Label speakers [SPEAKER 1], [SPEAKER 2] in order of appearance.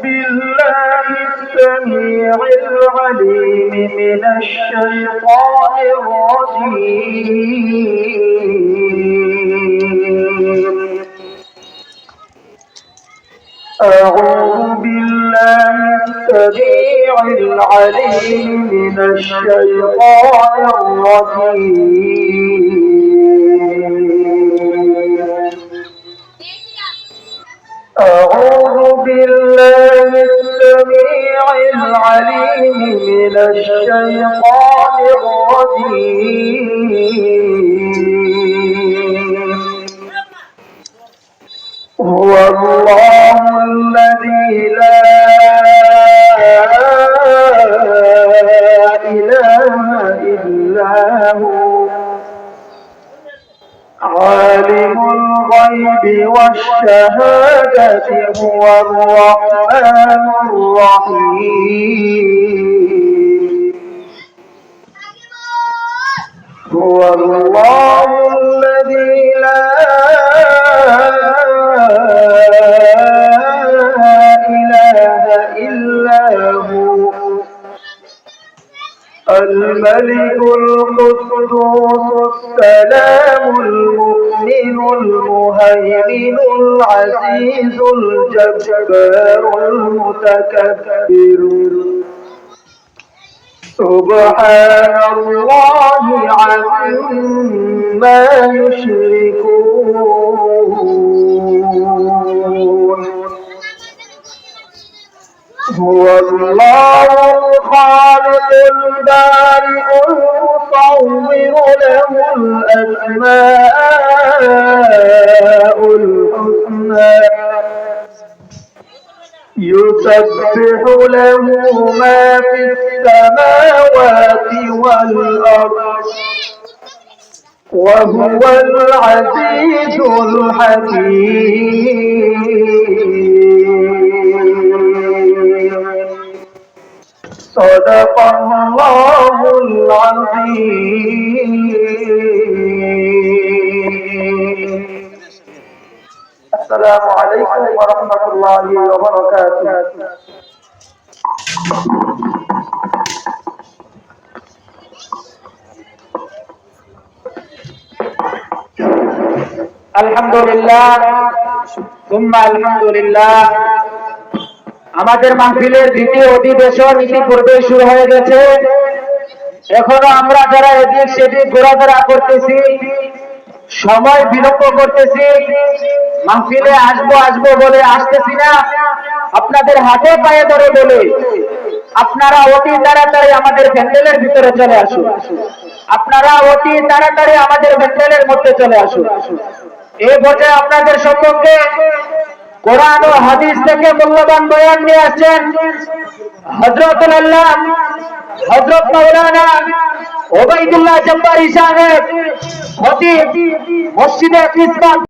[SPEAKER 1] بالله السميع العليم من الشيطان الرجيم. أعوذ بالله السميع العليم من الشيطان الرجيم. أعوذ بالله السميع العليم من الشيطان الرجيم. هو الله الذي لا إله إلا هو عالم الغيب والشهادة هو الرحمن الرحيم. هو الله الذي لا إله إلا هو الملك القدوس السلام المؤمن المهيمن العزيز الجبار المتكبر سبحان الله عما يشركون. هو الله الخالق البارئ المصور له الأسماء الحسنى يسبح له ما في السماوات والأرض وهو العزيز الحكيم. صدق الله العظيم. السلام عليكم ورحمة الله وبركاته.
[SPEAKER 2] আলহামদুলিল্লাহ সুম্মা আলহামদুলিল্লাহ। আমাদের মাহফিলের দ্বিতীয় অধিবেশন ইতিপূর্বে শুরু হয়ে গেছে। এখনো আমরা যারা এদিক সেদিক ঘোরাফেরা করতেছি, সময় বিলম্ব করতেছি, মাহফিলে আসবো বলে আসতেছি না, আপনাদের হাতে পায়ে ধরে বলে আপনারা অতি তাড়াতাড়ি আমাদের প্যান্ডেলের ভিতরে চলে আসুন। আপনারা অতি তাড়াতাড়ি আমাদের প্যান্ডেলের মধ্যে চলে আসুন। এই পর্যায়ে আপনাদের সম্পর্কে কোরআন ও হাদিস থেকে মূল্যবান বয়ান নিয়ে আসছেন হযরতুল আল্লাহ হযরত মাওলানা ওবাইদুল্লাহ জব্বারি সাহেব, খতিব মসজিদে কিসমাত।